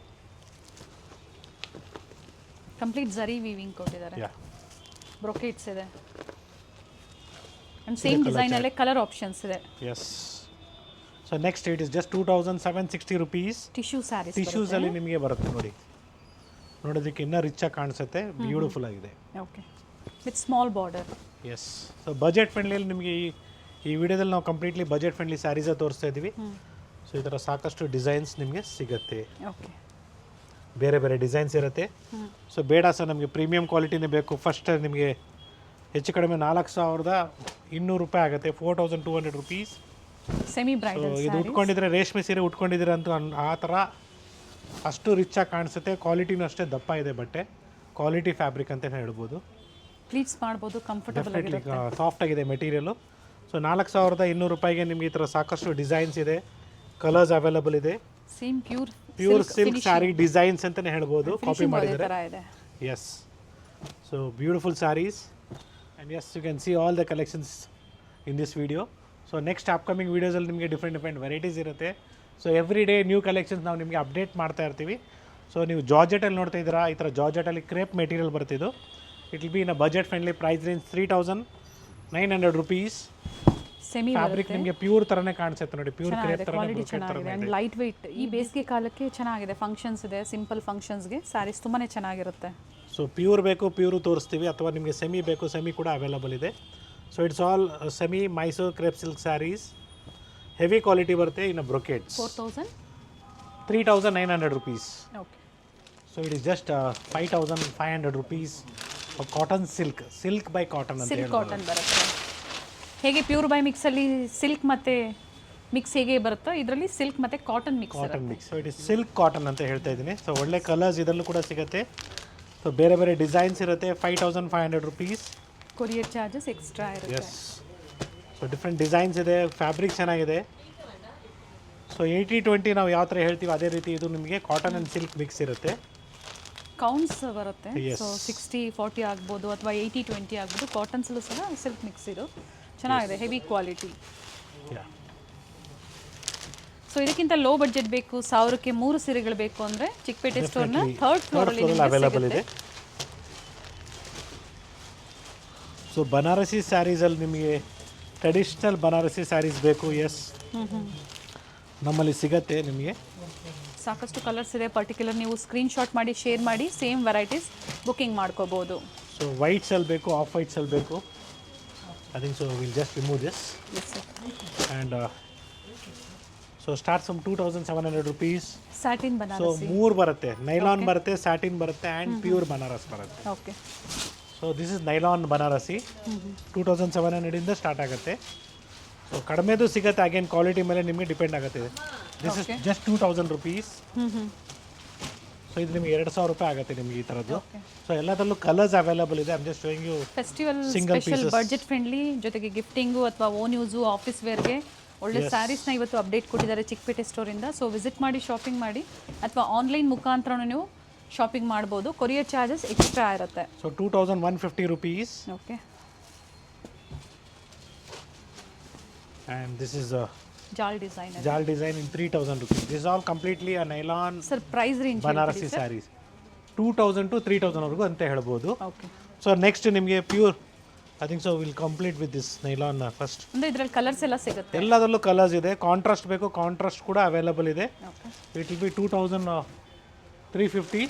ಕಂಪ್ಲೀಟ್ ಜರಿ ವೀವಿಂಗ್ ಕೊಟ್ಟಿದ್ದಾರೆ. ಯಾ, ಬ್ರೊಕೇಟ್ಸ್ ಇದೆ. ಆ್ಯಂಡ್ ಸೇಮ್ ಡಿಸೈನಲ್ಲೇ ಕಲರ್ ಆಪ್ಷನ್ಸ್ ಇದೆ. Yes. So next it is just 2760 rupees. Tissue saris, ಟಿಶ್ಯೂಸಲ್ಲಿ ನಿಮಗೆ ಬರುತ್ತೆ ನೋಡಿ. ನೋಡೋದಕ್ಕೆ ಇನ್ನೂ ರಿಚಾಗಿ ಕಾಣಿಸುತ್ತೆ, ಬ್ಯೂಟಿಫುಲ್ ಆಗಿದೆ. Okay, with small border. Yes. So budget ಫ್ರೆಂಡ್ಲಿಯಲ್ಲಿ ನಿಮಗೆ ಈ ವಿಡಿಯೋದಲ್ಲಿ ನಾವು ಕಂಪ್ಲೀಟ್ಲಿ ಬಜೆಟ್ ಫ್ರೆಂಡ್ಲಿ ಸ್ಯಾರೀಸೇ ತೋರಿಸ್ತಾ ಇದ್ದೀವಿ. ಸೊ ಈ ಥರ ಸಾಕಷ್ಟು ಡಿಸೈನ್ಸ್ ನಿಮಗೆ ಸಿಗುತ್ತೆ. ಓಕೆ, ಬೇರೆ ಡಿಸೈನ್ಸ್ ಇರುತ್ತೆ. ಸೊ ಬೇಡ ಸರ್ ನಮಗೆ ಪ್ರೀಮಿಯಂ ಕ್ವಾಲಿಟಿನೇ ಬೇಕು, ಫಸ್ಟ್ ನಿಮಗೆ ಹೆಚ್ಚು ಕಡಿಮೆ 4200 ರೂಪಾಯಿ ಆಗುತ್ತೆ, 4200 rupees. ಸೆಮಿ ಬ್ರೈಡಲ್ ಇದು ಉಟ್ಕೊಂಡಿದ್ರೆ ರೇಷ್ಮೆ ಸೀರೆ ಉಟ್ಕೊಂಡಿದ್ರೆ ಅಂತೂ ಆ ಥರ ಅಷ್ಟು ರಿಚಾಗಿ ಕಾಣಿಸುತ್ತೆ. ಕ್ವಾಲಿಟಿನೂ ಅಷ್ಟೇ ದಪ್ಪ ಇದೆ ಬಟ್ಟೆ, ಕ್ವಾಲಿಟಿ ಫ್ಯಾಬ್ರಿಕ್ ಅಂತ ಹೇಳ್ಬೋದು. ಪ್ಲೀಟ್ಸ್ ಮಾಡ್ಬೋದು, ಕಂಫರ್ಟಬಲ್ ಡೆಫಿನೆಟ್ಲಿ ಸಾಫ್ಟ್ ಆಗಿದೆ ಮೆಟೀರಿಯಲು. ಸೊ 4200 ರೂಪಾಯಿಗೆ ನಿಮಗೆ ಈ ಥರ ಸಾಕಷ್ಟು ಡಿಸೈನ್ಸ್ ಇದೆ, ಕಲರ್ಸ್ ಅವೈಲೇಬಲ್ ಇದೆ. Same pure silk sari designs ಅಂತಲೇ ಹೇಳ್ಬೋದು, ಕಾಪಿ ಮಾಡಿದ್ದಾರೆ. Yes. So beautiful saris and yes, you can see all the collections in this video. So next upcoming ವೀಡಿಯೋಸಲ್ಲಿ ನಿಮಗೆ ಡಿಫ್ರೆಂಟ್ ವೆರೈಟೀಸ್ ಇರುತ್ತೆ. So every day new collections ನಾವು ನಿಮಗೆ update ಮಾಡ್ತಾ ಇರ್ತೀವಿ. ಸೊ ನೀವು ಜಾರ್ಜೆಟಲ್ಲಿ ನೋಡ್ತಾ ಇದ್ದೀರಾ, ಈ ಥರ ಜಾರ್ಜೆಟಲ್ಲಿ ಕ್ರೇಪ್ ಮೆಟೀರಿಯಲ್ ಬರ್ತಿದ್ದು. It will be in a budget friendly price range 3900 rupees. Semi fabric ನಿಮಗೆ ಪ್ಯೂರ್ ಥರನೇ ಕಾಣಿಸುತ್ತೆ ನೋಡಿ, ಪ್ಯೂರ್ ಕ್ರೇಪ್ ಕ್ವಾಲಿಟಿ ಥರ. ಚೆನ್ನಾಗಿದೆ ಆ್ಯಂಡ್ ಲೈಟ್ ವೆಯ್ಟ್. ಈ ಬೇಸಿಗೆ ಕಾಲಕ್ಕೆ ಚೆನ್ನಾಗಿದೆ. ಫಂಕ್ಷನ್ಸ್ ಇದೆ, ಸಿಂಪಲ್ ಫಂಕ್ಷನ್ಸ್ಗೆ ಸ್ಯಾರೀಸ್ ತುಂಬಾ ಚೆನ್ನಾಗಿರುತ್ತೆ. ಸೊ ಪ್ಯೂರ್ ಬೇಕು ಪ್ಯೂರು ತೋರಿಸ್ತೀವಿ, ಅಥವಾ ನಿಮಗೆ ಸೆಮಿ ಬೇಕು ಸೆಮಿ ಕೂಡ ಅವೈಲೇಬಲ್ ಇದೆ. So it's all semi Mysore crepe silk sarees, heavy quality ಬರುತ್ತೆ. ಇನ್ನು brocades 3900 rupees. Okay, so it is just 5500 rupees. Cotton silk by cotton ಅಂತ ಸಿಲ್ಕ್ ಕಾಟನ್ ಬರುತ್ತೆ. ಹೇಗೆ ಪ್ಯೂರ್ ಬೈ ಮಿಕ್ಸಲ್ಲಿ ಸಿಲ್ಕ್ ಮತ್ತು ಮಿಕ್ಸ್ ಹೇಗೆ ಬರುತ್ತೋ ಇದರಲ್ಲಿ ಸಿಲ್ಕ್ ಮತ್ತು cotton mix. So it is silk cotton ಅಂತ ಹೇಳ್ತಾ ಇದ್ದೀನಿ. ಸೊ ಒಳ್ಳೆ ಕಲರ್ಸ್ ಇದರಲ್ಲೂ ಕೂಡ ಸಿಗುತ್ತೆ. ಸೊ ಬೇರೆ ಡಿಸೈನ್ಸ್ ಇರುತ್ತೆ. 5500 rupees. ಕೊರಿಯರ್ ಚಾರ್ಜಸ್ ಎಕ್ಸ್ಟ್ರಾ ಇರುತ್ತೆ. ಎಸ್. ಸೊ ಡಿಫ್ರೆಂಟ್ ಡಿಸೈನ್ಸ್ ಇದೆ, ಫ್ಯಾಬ್ರಿಕ್ ಚೆನ್ನಾಗಿದೆ. ಸೊ 80-20 ನಾವು ಯಾವ ಥರ ಹೇಳ್ತೀವಿ ಅದೇ ರೀತಿ ಇದು ನಿಮಗೆ ಕಾಟನ್ ಆ್ಯಂಡ್ ಸಿಲ್ಕ್ ಮಿಕ್ಸ್ ಇರುತ್ತೆ. ಕೌಂಟ್ಸ್ ಬರುತ್ತೆ. ಸೊ 60-40 ಆಗ್ಬೋದು ಅಥವಾ 80-20 ಆಗ್ಬೋದು. ಕಾಟನ್ಸಲ್ಲೂ ಸಹ ಸಿಲ್ಕ್ ಮಿಕ್ಸ್ ಇದು ಚೆನ್ನಾಗಿದೆ, ಹೆವಿ ಕ್ವಾಲಿಟಿ. ಸೊ ಇದಕ್ಕಿಂತ ಲೋ ಬಡ್ಜೆಟ್ ಬೇಕು, 1000ಕ್ಕೆ 3 ಸೀರೆಗಳು ಬೇಕು ಅಂದರೆ ಚಿಕ್ಕಪೇಟೆ ಸ್ಟೋರ್ನ ಥರ್ಡ್ ಫ್ಲೋರಲ್ಲಿ ಅವೈಲೇಬಲ್ ಇದೆ. ಸೊ ಬನಾರಸಿ ಸ್ಯಾರೀಸಲ್ಲಿ ನಿಮಗೆ ಟ್ರೆಡಿಷ್ನಲ್ ಬನಾರಸಿ ಸ್ಯಾರೀಸ್ ಬೇಕು, ಎಸ್ ನಮ್ಮಲ್ಲಿ ಸಿಗತ್ತೆ ನಿಮಗೆ. ಸಾಕಷ್ಟು ಕಲರ್ಸ್ ಇದೆ. ಪರ್ಟಿಕ್ಯುಲರ್ ನೀವು ಸ್ಕ್ರೀನ್ಶಾಟ್ ಮಾಡಿ ಶೇರ್ ಮಾಡಿ ಸೇಮ್ ವೆರೈಟೀಸ್ ಬುಕ್ಕಿಂಗ್ ಮಾಡ್ಕೋಬೋದು. ಸೊ ವೈಟ್ಸಲ್ಲಿ ಬೇಕು, ಆಫ್ ವೈಟ್ಸಲ್ಲಿ ಬೇಕು. I think so will just remove this and so start from 2700 rupees. Satin so Banarasi. 3 ಬರುತ್ತೆ, ನೈಲಾನ್ ಬರುತ್ತೆ, ಸ್ಯಾಟಿನ್ ಬರುತ್ತೆ ಆ್ಯಂಡ್ ಪ್ಯೂರ್ ಬನಾರಸ್ ಬರುತ್ತೆ. Okay. So this is nylon Banarasi. 2700 start ಆಗುತ್ತೆ. ಸೊ ಕಡಿಮೆದು ಸಿಗುತ್ತೆ, ಅಗೇನ್ ಕ್ವಾಲಿಟಿ ಮೇಲೆ ನಿಮಗೆ ಡಿಪೆಂಡ್ ಆಗುತ್ತೆ. This is just 2000 rupees. So ಇದು ನಿಮಗೆ 2000 ರೂಪಾಯಿ ಆಗುತ್ತೆ ನಿಮಗೆ ಈ ಥರದ್ದು. ಸೊ ಎಲ್ಲದರಲ್ಲೂ ಕಲರ್ಸ್ ಅವೈಲೇಬಲ್ ಇದೆ. I am just showing you festival special budget friendly, ಜೊತೆಗೆ ಗಿಫ್ಟಿಂಗು ಅಥವಾ ಓನ್ ಯೂಸು ಆಫೀಸ್ ವೇರ್ಗೆ ಒಳ್ಳೆ ಸ್ಯಾರೀಸ್ನ ಇವತ್ತು ಅಪ್ಡೇಟ್ ಕೊಟ್ಟಿದ್ದಾರೆ ಚಿಕ್ಕಪೇಟೆ ಸ್ಟೋರಿಂದ. ಸೊ ವಿಸಿಟ್ ಮಾಡಿ, ಶಾಪಿಂಗ್ ಮಾಡಿ, ಅಥವಾ ಆನ್ಲೈನ್ ಮುಖಾಂತರ ನೀವು ಶಾಪಿಂಗ್ ಮಾಡ್ಬೋದು. ಕೊರಿಯರ್ ಚಾರ್ಜಸ್ ಎಕ್ಸ್ಟ್ರಾ ಇರುತ್ತೆ. So 2150 rupees. Okay. And this is a jal design. jal design in 3000 rupees. This is all completely a nylon sir price range Banarasi sarees 2000 to 3000 ವರೆಗೂ ಅಂತ ಹೇಳ್ಬೋದು. ಓಕೆ. ಸೊ ನೆಕ್ಸ್ಟ್ ನಿಮಗೆ pure I think so will complete with this nylon first. ಅಂದರೆ ಇದರಲ್ಲಿ colours ಎಲ್ಲ ಸಿಗುತ್ತೆ. ಎಲ್ಲದರಲ್ಲೂ colours ಇದೆ. ಕಾಂಟ್ರಾಸ್ಟ್ ಬೇಕು, ಕಾಂಟ್ರಾಸ್ಟ್ ಕೂಡ ಅವೈಲೇಬಲ್ ಇದೆ. Okay. It will be 2350.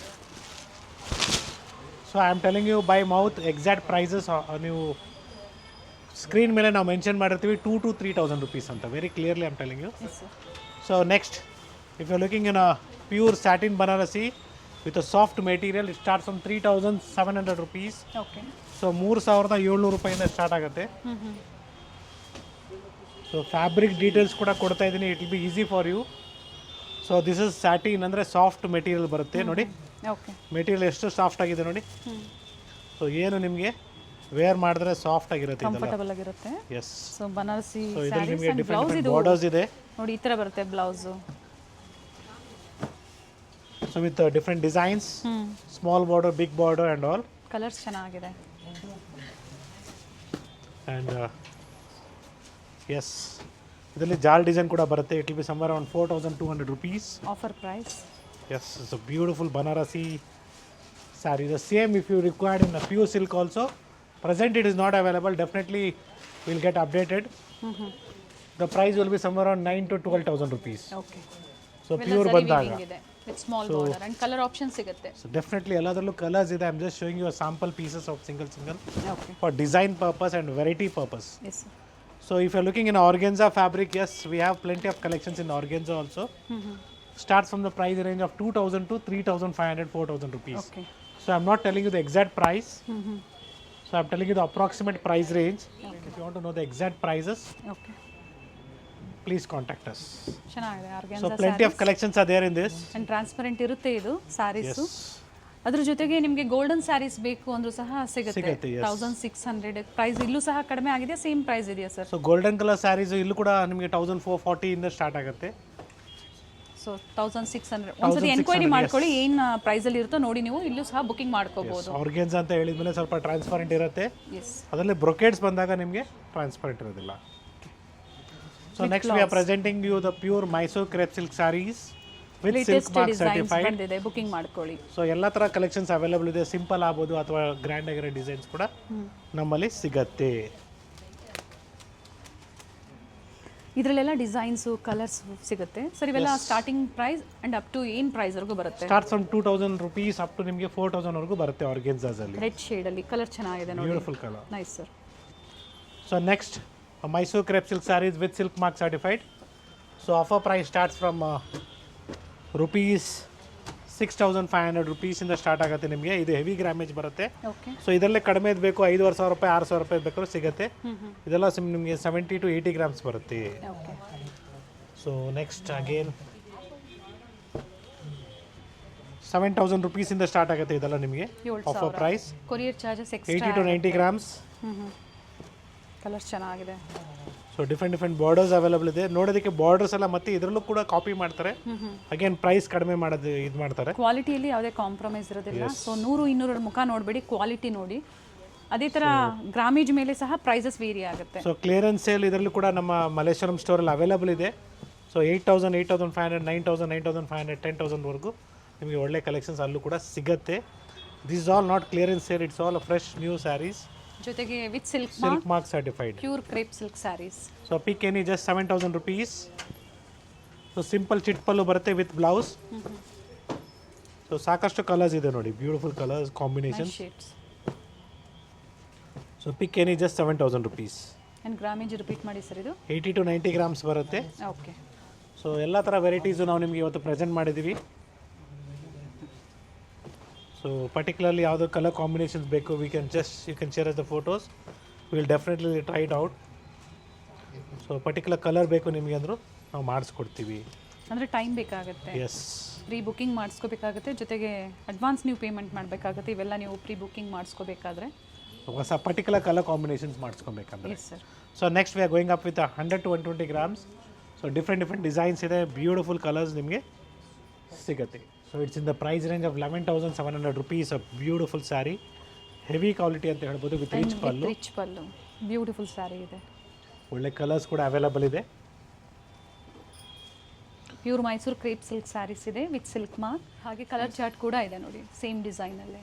So I am telling you by mouth exact prices ನೀವು ಸ್ಕ್ರೀನ್ ಮೇಲೆ ನಾವು ಮೆನ್ಷನ್ ಮಾಡಿರ್ತೀವಿ 2,000 to 3,000 rupees ಅಂತ. Very clearly I am telling you. So next if you are looking in a pure satin Banarasi with a soft material, it start from 3700 rupees. Okay. So 3700 ರೂಪಾಯಿಂದ start ಆಗುತ್ತೆ. So fabric details ಕೂಡ ಕೊಡ್ತಾ ಇದ್ದೀನಿ, it will be easy for you. So this is satin ಅಂದರೆ soft material ಬರುತ್ತೆ ನೋಡಿ. Okay. Material ಎಷ್ಟು soft ಆಗಿದೆ ನೋಡಿ. ಸೊ ಏನು ನಿಮಗೆ ವೇರ್ ಮಾಡಿದ್ರೆ ಸಾಫ್ಟ್ ಆಗಿರುತ್ತೆ, ಕಂಫರ್ಟಬಲ್ ಆಗಿರುತ್ತೆ. ಎಸ್. ಸೊ ಬನಾರಸಿ ಸೊ ಇದರಲ್ಲಿ ನಿಮಗೆ ಸ್ಯಾರೀಸ್ ಬ್ಲೌಸ್ ಡಿಫರೆಂಟ್ ಇದು ಬಾರ್ಡರ್ಸ್ ಇದೆ. ನೋಡಿ ಈ ಥರ ಬರುತ್ತೆ blouse. So with different designs, small border, big border and all. Colours ಚೆನ್ನಾಗಿದೆ. ಆ್ಯಂಡ್ ಎಸ್ ಇದರಲ್ಲಿ ಜಾಲ್ ಡಿಸೈನ್ ಕೂಡ ಬರುತ್ತೆ. It will be somewhere around 4200 rupees. Offer price. Yes, it's a beautiful Banarasi saree. The same if you required in a pure silk also. Present it is not available. Definitely will get updated. The price will be somewhere around 9,000 to 12,000 rupees. Okay. So pure ಬಂದಾಗ. With small border and colour option ಸಿಗುತ್ತೆ. So definitely ಎಲ್ಲದರಲ್ಲೂ colours ಇದೆ. I'm just showing you a sample pieces of single okay. for design purpose and variety purpose. Yes. So if you're looking in organza fabric, yes, we have plenty of collections in organza also. Starts from the price range of 2,000 to 3,500, 4,000 rupees. Okay. So I'm not telling you the exact price. So I'm telling you the approximate price range. If you want to know the exact prices, okay. please contact us. ಚೆನ್ನಾಗಿದೆ So organza plenty of collections are there in this. And transparent ಇರುತ್ತೆ ಇದು saris. Yes. ಅದ್ರ ಜೊತೆಗೆ ನಿಮಗೆ golden saris ಬೇಕು ಅಂದ್ರೂ ಸಹ ಸಿಗುತ್ತೆ. ಸಿಗುತ್ತೆ, yes. 1600 ಪ್ರೈಸ್ ಇಲ್ಲೂ ಸಹ ಕಡಿಮೆ ಆಗಿದೆ. ಸೇಮ್ ಪ್ರೈಸ್ ಇದೆಯಾ sir? So golden color sarees ಇಲ್ಲೂ ಕೂಡ ನಿಮಗೆ 1440 ಇಂದ ಸ್ಟಾರ್ಟ್ ಆಗುತ್ತೆ. ಸೊ 1600 ಒಂದ್ಸತಿ ಎನ್ಕ್ವೈರಿ ಮಾಡ್ಕೊಳ್ಳಿ, ಏನು ಪ್ರೈಸಲ್ಲಿ ಇರುತ್ತೋ ನೋಡಿ, ನೀವು ಇಲ್ಲೂ ಸಹ ಬುಕಿಂಗ್ ಮಾಡ್ಕೋಬಹುದು. ಆರ್ಗೆನ್ಸಾ ಅಂತ ಹೇಳಿದ್ಮೇಲೆ ಸ್ವಲ್ಪ ಟ್ರಾನ್ಸ್ಪರೆಂಟ್ ಇರುತ್ತೆ. ಎಸ್. ಅದರಲ್ಲಿ ಬ್ರೊಕೇಡ್ಸ್ ಬಂದಾಗ ನಿಮಗೆ ಟ್ರಾನ್ಸ್ಪರೆಂಟ್ ಇರೋದಿಲ್ಲ. So next we are presenting you the pure Mysore crepe silk sarees with silk mark certified. ಬಂದಿದೆ, ಬುಕಿಂಗ್ ಮಾಡ್ಕೊಳ್ಳಿ. ಸೊ ಎಲ್ಲ ಥರ ಕಲೆಕ್ಷನ್ಸ್ ಅವೈಲೇಬಲ್ ಇದೆ. ಸಿಂಪಲ್ ಆಗ್ಬೋದು ಅಥವಾ ಗ್ರ್ಯಾಂಡ್ ಆಗಿರೋ ಡಿಸೈನ್ಸ್ ಕೂಡ ನಮ್ಮಲ್ಲಿ ಸಿಗತ್ತೆ. ಇದರಲ್ಲೆಲ್ಲ ಡಿಸೈನ್ಸು ಕಲರ್ಸ್ ಸಿಗುತ್ತೆ ಸರ್. ಇವೆಲ್ಲ starting price and up to ಏನು ಪ್ರೈಸ್ವರೆಗೂ ಬರುತ್ತೆ? Start from 2000 rupees up to ನಿಮಗೆ 4000 ವರೆಗೂ ಬರುತ್ತೆ ಆರ್ಗೆನ್ಸಾಸಲ್ಲಿ. ರೆಡ್ ಶೇಡಲ್ಲಿ ಕಲರ್ ಚೆನ್ನಾಗಿದೆ ನೋಡಿ. Beautiful colour. Nice sir. So next Mysore crepe silk sarees with silk mark certified. So offer price starts from rupees 6,500 rupees ಇಂದ start ಆಗುತ್ತೆ ನಿಮಗೆ. ಇದು ಹೆವಿ ಗ್ರಾಮೇಜ್ ಬರುತ್ತೆ. ಓಕೆ. ಸೊ ಇದರಲ್ಲೇ ಕಡಿಮೆ ಬೇಕು 5,500 ರೂಪಾಯಿ 6,000 ರೂಪಾಯಿ ಬೇಕಾದ್ರೂ ಸಿಗುತ್ತೆ. ಇದೆಲ್ಲ ನಿಮಗೆ 70 to 80 grams ಬರುತ್ತೆ. Okay. So next again 7,000 rupees ಇಂದ ಸ್ಟಾರ್ಟ್ ಆಗುತ್ತೆ ಇದೆಲ್ಲ ನಿಮಗೆ offer price. Courier charges extra. 80 to 90 grams. Colours ಚೆನ್ನಾಗಿದೆ. ಸೊ ಡಿಫ್ರೆಂಟ್ ಬಾರ್ಡರ್ಸ್ ಅವೈಲಬಲ್ ಇದೆ. ನೋಡೋದಕ್ಕೆ ಬಾರ್ಡರ್ಸ್ ಎಲ್ಲ ಮತ್ತೆ ಇದರಲ್ಲೂ ಕೂಡ ಕಾಪಿ ಮಾಡ್ತಾರೆ. ಅಗೇನ್ ಪ್ರೈಸ್ ಕಡಿಮೆ ಮಾಡೋದು ಇದು ಮಾಡ್ತಾರೆ. ಕ್ವಾಲಿಟಿಯಲ್ಲಿ ಯಾವುದೇ ಕಾಂಪ್ರಮೈಸ್ ಇರೋದಿಲ್ಲ. ಸೊ 100-200 ಮುಖ ನೋಡಬೇಡಿ, ಕ್ವಾಲಿಟಿ ನೋಡಿ. ಅದೇ ಥರ ಗ್ರಾಮೇಜ್ ಮೇಲೆ ಸಹ ಪ್ರೈಸಸ್ ವೇರಿ ಆಗುತ್ತೆ. ಸೊ ಕ್ಲಿಯರೆನ್ಸ್ ಸೇಲ್ ಇದರಲ್ಲೂ ಕೂಡ ನಮ್ಮ ಮಲ್ಲೇಶ್ವರಂ ಸ್ಟೋರಲ್ಲಿ ಅವೈಲಬಲ್ ಇದೆ. ಸೊ 8,000, 8,500, 9,000, 9,500, 10,000ವರೆಗೂ ನಿಮಗೆ ಒಳ್ಳೆ ಕಲೆಕ್ಷನ್ಸ್ ಅಲ್ಲೂ ಕೂಡ ಸಿಗುತ್ತೆ. This is all not clearance sale, it's all fresh new saris ಜೊತೆಗೆ with silk mark certified pure crepe silk saris. So pick any just 7,000 rupees. So simple chit pallu ಬರುತ್ತೆ ವಿತ್ ಬ್ಲೌಸ್. ಸೊ ಸಾಕಷ್ಟು ಕಲರ್ಸ್ ಇದೆ ನೋಡಿ, beautiful colours combination. Shades. So pick any just 7,000 rupees. And grammage repeat ಮಾಡಿ sir, ಇದು 80 to 90 grams ಬರುತ್ತೆ. Okay. So ಎಲ್ಲ ಥರ varieties ನಾವು ನಿಮಗೆ ಇವತ್ತು ಪ್ರೆಸೆಂಟ್ ಮಾಡಿದ್ದೀವಿ. ಸೊ ಪರ್ಟಿಕ್ಯುಲರ್ಲಿ ಯಾವುದೋ ಕಲರ್ ಕಾಂಬಿನೇಷನ್ಸ್ ಬೇಕು, you can share us the photos, will definitely try it out. So particular colour ಬೇಕು ನಿಮಗೆ ಅಂದರೂ ನಾವು ಮಾಡಿಸ್ಕೊಡ್ತೀವಿ. ಅಂದರೆ ಟೈಮ್ ಬೇಕಾಗುತ್ತೆ, ಎಸ್, ಪ್ರೀ ಬುಕ್ಕಿಂಗ್ ಮಾಡಿಸ್ಕೋಬೇಕಾಗುತ್ತೆ. ಜೊತೆಗೆ ಅಡ್ವಾನ್ಸ್ ನೀವು ಪೇಮೆಂಟ್ ಮಾಡಬೇಕಾಗುತ್ತೆ. ಇವೆಲ್ಲ ನೀವು ಪ್ರೀ ಬುಕ್ಕಿಂಗ್ ಮಾಡಿಸ್ಕೋಬೇಕಾದ್ರೆ ಹೊಸ ಪರ್ಟಿಕ್ಯುಲರ್ ಕಲರ್ ಕಾಂಬಿನೇಷನ್ಸ್ ಮಾಡಿಸ್ಕೊಬೇಕಂದ್ರೆ. Yes sir. So next we are going up with 100 to 120 grams. So different designs ಇದೆ, ಬ್ಯೂಟಿಫುಲ್ ಕಲರ್ಸ್ ನಿಮಗೆ ಸಿಗುತ್ತೆ. So it's in the price range of 11,700 rupees. A beautiful sari, heavy quality ಅಂತ ಹೇಳ್ಬೋದು, with rich pallu. Rich pallu, beautiful sari ಇದೆ. ಒಳ್ಳೆ colours ಕೂಡ available ಇದೆ. Pure Mysuru crepe silk saris ಇದೆ ವಿತ್ ಸಿಲ್ಕ್ ಮಾರ್ಕ್. ಹಾಗೆ ಕಲರ್ ಚಾರ್ಟ್ ಕೂಡ ಇದೆ ನೋಡಿ, ಸೇಮ್ ಡಿಸೈನಲ್ಲೇ.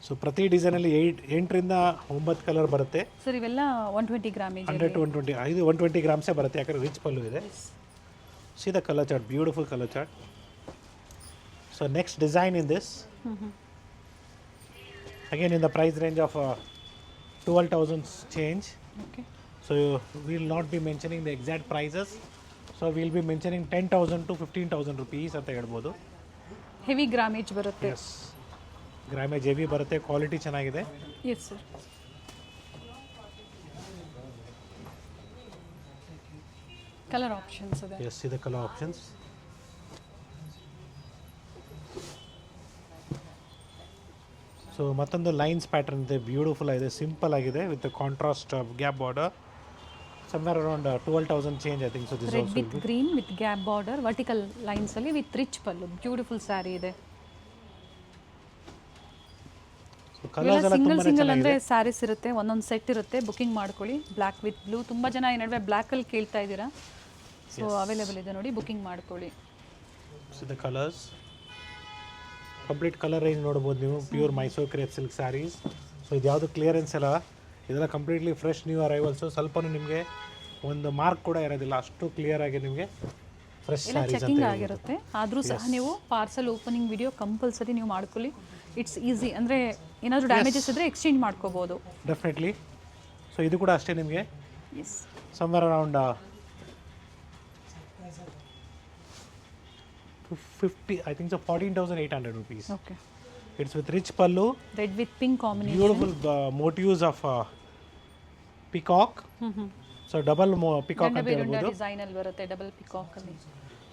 ಸೊ ಪ್ರತಿ ಡಿಸೈನಲ್ಲಿ 8ರಿಂದ 9 ಕಲರ್ ಬರುತ್ತೆ. ಸರ್ ಇವೆಲ್ಲ 120 ಗ್ರಾಮೇಜ್. 100 to 120, ಇದು 120 ಗ್ರಾಮ್ಸೇ ಬರುತ್ತೆ, ಯಾಕಂದರೆ ರಿಚ್ ಪಲ್ಲು ಇದೆ. See the colour chart, beautiful colour chart. So next design in this, again in the price range of 12,000 change. Okay. So we will not be mentioning the exact prices. So we will be mentioning 10,000 to 15,000 rupees ಅಂತ ಹೇಳ್ಬೋದು. Heavy grammage ಬರುತ್ತೆ. Yes, grammage heavy ಬರುತ್ತೆ, quality ಚೆನ್ನಾಗಿದೆ. Yes sir. Colour options ಇದೆ. Yes, ಇದೆ colour options. So ಮತ್ತೊಂದು lines pattern ಇದೆ, beautiful ಆಗಿದೆ, ಸಿಂಪಲ್ ಆಗಿದೆ, with contrast gap border. somewhere around 12,000 change, I think. So this red also with green with gap border, vertical lines ಅಲ್ಲಿ with rich pallu, beautiful sari ಇದೆ. Colours ಎಲ್ಲ ತುಂಬಾ single ಅಂದ್ರೆ ಸ್ಯಾರೀಸ್ ಇರುತ್ತೆ, ಒಂದೊಂದು ಸೆಟ್ ಇರುತ್ತೆ. ಬುಕಿಂಗ್ ಮಾಡ್ಕೊಳ್ಳಿ. ಬ್ಲ್ಯಾಕ್ ವಿತ್ ಬ್ಲೂ, ತುಂಬ ಜನ ಈ ನಡುವೆ ಬ್ಲ್ಯಾಕಲ್ಲಿ ಕೇಳ್ತಾ ಇದ್ದೀರಾ. ಸೊ ಅವೈಲೇಬಲ್ ಇದೆ ನೋಡಿ, ಬುಕಿಂಗ್ ಮಾಡ್ಕೊಳ್ಳಿ. So the colours complete colour range ನೋಡ್ಬೋದು ನೀವು, pure Mysuru crepe silk saris. So ಇದು ಯಾವುದು ಕ್ಲಿಯರೆನ್ಸ್ ಅಲ್ಲ, ಇದೆಲ್ಲ ಕಂಪ್ಲೀಟ್ಲಿ ಫ್ರೆಶ್ ನ್ಯೂ ಅರೈವಲ್ಸು. ಸ್ವಲ್ಪನೂ ನಿಮಗೆ ಒಂದು ಮಾರ್ಕ್ ಕೂಡ ಇರೋದಿಲ್ಲ, ಅಷ್ಟು ಕ್ಲಿಯರ್ ಆಗಿ ನಿಮಗೆ ಫ್ರೆಶ್ ಸ್ಯಾರೀಸ್ ಚೆಕಿಂಗ್ ಆಗಿರುತ್ತೆ. ಆದರೂ ಸಹ ನೀವು ಪಾರ್ಸಲ್ ಓಪನಿಂಗ್ ವಿಡಿಯೋ ಕಂಪಲ್ಸರಿ ನೀವು ಮಾಡ್ಕೊಳ್ಳಿ. ಇಟ್ಸ್ ಈಸಿ, ಅಂದರೆ ಏನಾದರೂ ಡ್ಯಾಮೇಜಸ್ ಇದ್ದರೆ ಎಕ್ಸ್ಚೇಂಜ್ ಮಾಡ್ಕೋಬೋದು. ಡೆಫಿನೆಟ್ಲಿ. ಸೊ ಇದು ಕೂಡ ಅಷ್ಟೇ ನಿಮಗೆ yes, somewhere around 50, I think so 14,800 rupees. Okay. It's with rich pallu, red with pink combination, beautiful motifs of peacock. So double peacock ಅಂತ ಹೇಳ್ಬೋದು. ಡಿಸೈನ್ ಅಲ್ಲಿ ಬರುತ್ತೆ, ಡಬಲ್ ಪಿಕಾಕ್ ಅಲ್ಲಿ.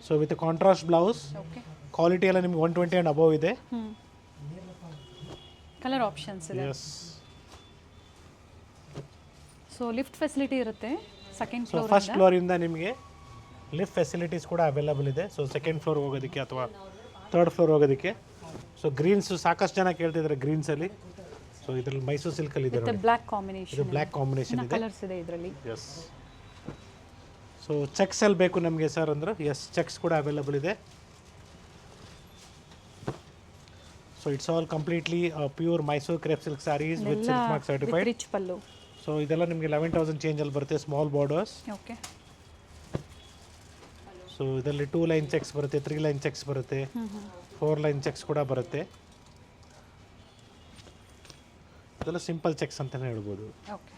So with contrast blouse. Okay. Quality ಎಲ್ಲ ನಿಮಗೆ 120 and above ಇದೆ. Colour options ಇದೆ. Yes. So lift facility ಇರುತ್ತೆ ಸೆಕೆಂಡ್ ಸೊ ಫ್ಲೋರ್. ಫಸ್ಟ್ ಫ್ಲೋರಿಂದ ನಿಮಗೆ ಲಿಫ್ಟ್ ಫೆಸಿಲಿಟೀಸ್ ಕೂಡ ಅವೈಲಬಲ್ ಇದೆ. ಸೊ ಸೆಕೆಂಡ್ ಫ್ಲೋರ್ ಹೋಗೋದಕ್ಕೆ ಅಥವಾ ಥರ್ಡ್ ಫ್ಲೋರ್ ಹೋಗೋದಕ್ಕೆ. ಸೊ ಗ್ರೀನ್ಸ್ ಸಾಕಷ್ಟು ಜನ ಕೇಳ್ತಿದ್ದಾರೆ ಗ್ರೀನ್ಸಲ್ಲಿ. ಸೊ ಇದರಲ್ಲಿ ಮೈಸೂರು ಸಿಲ್ಕಲ್ಲಿ ಇದೆ ನೋಡಿ, ಬ್ಲ್ಯಾಕ್ ಕಾಂಬಿನೇಷನ್, ಇದು ಬ್ಲ್ಯಾಕ್ ಕಾಂಬಿನೇಷನ್ ಇದೆ. ಕಲರ್ಸ್ ಇದೆ ಇದರಲ್ಲಿ. ಎಸ್. ಸೊ ಚೆಕ್ಸಲ್ಲಿ ಬೇಕು ನಮಗೆ ಸರ್ ಅಂದ್ರೆ, ಎಸ್, ಚೆಕ್ಸ್ ಕೂಡ ಅವೈಲಬಲ್ ಇದೆ. So it's all completely pure Mysuru crepe silk sarees with silk mark certified. Rich pallu. So ಇದೆಲ್ಲ ನಿಮಗೆ 11,000 ಚೇಂಜಲ್ಲಿ ಬರುತ್ತೆ, ಸ್ಮಾಲ್ ಬಾರ್ಡರ್ಸ್. ಓಕೆ. ಸೊ ಇದರಲ್ಲಿ 2 ಲೈನ್ ಚೆಕ್ಸ್ ಬರುತ್ತೆ, 3 ಲೈನ್ ಚೆಕ್ಸ್ ಬರುತ್ತೆ, 4 ಲೈನ್ ಚೆಕ್ಸ್ ಕೂಡ ಬರುತ್ತೆ. ಇದೆಲ್ಲ ಸಿಂಪಲ್ ಚೆಕ್ಸ್ ಅಂತಲೇ ಹೇಳ್ಬೋದು. Okay.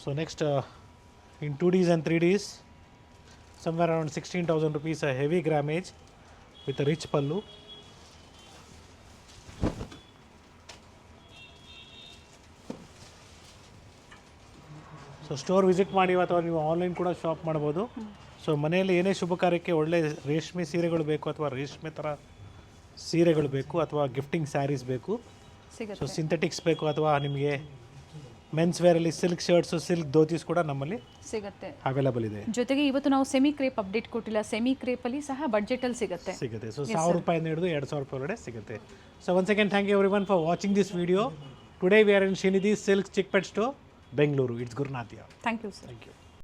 So next in 2Ds and 3Ds, somewhere around 16,000 rupees, a heavy grammage with a rich pallu. So store visit ಮಾಡಿ ಅಥವಾ ನೀವು ಆನ್ಲೈನ್ ಕೂಡ ಶಾಪ್ ಮಾಡ್ಬೋದು. ಸೊ ಮನೆಯಲ್ಲಿ ಏನೇ ಶುಭ ಕಾರ್ಯಕ್ಕೆ ಒಳ್ಳೆ ರೇಷ್ಮೆ ಸೀರೆಗಳು ಬೇಕು ಅಥವಾ ರೇಷ್ಮೆ ಥರ ಸೀರೆಗಳು ಬೇಕು ಅಥವಾ ಗಿಫ್ಟಿಂಗ್ ಸ್ಯಾರೀಸ್ ಬೇಕು, ಸೊ ಸಿಗುತ್ತೆ. ಸಿಂಥೆಟಿಕ್ಸ್ ಬೇಕು ಅಥವಾ ನಿಮಗೆ ಮೆನ್ಸ್ ವೇರಲ್ಲಿ ಸಿಲ್ಕ್ ಶರ್ಟ್ಸು ಸಿಲ್ಕ್ ಧೋತೀಸ್ ಕೂಡ ನಮ್ಮಲ್ಲಿ ಸಿಗುತ್ತೆ. ಅವೈಲಬಲ್ ಇದೆ. ಜೊತೆಗೆ ಇವತ್ತು ನಾವು ಸೆಮಿ ಕ್ರೇಪ್ ಅಪ್ಡೇಟ್ ಕೊಟ್ಟಿಲ್ಲ, ಸೆಮಿ ಕ್ರೇಪಲ್ಲಿ ಸಹ ಬಡ್ಜೆಟಲ್ಲಿ ಸಿಗುತ್ತೆ. ಸೊ 1000 ರೂಪಾಯಿಂದ ಹಿಡಿದು 2000 ರೂಪಾಯಿ ಒಳಗಡೆ ಸಿಗುತ್ತೆ. So once again thank you everyone for watching this video. Today we are in Shrinidhi silk Chickpet store, Bengaluru. It's Gurunath. Thank you sir. Thank you.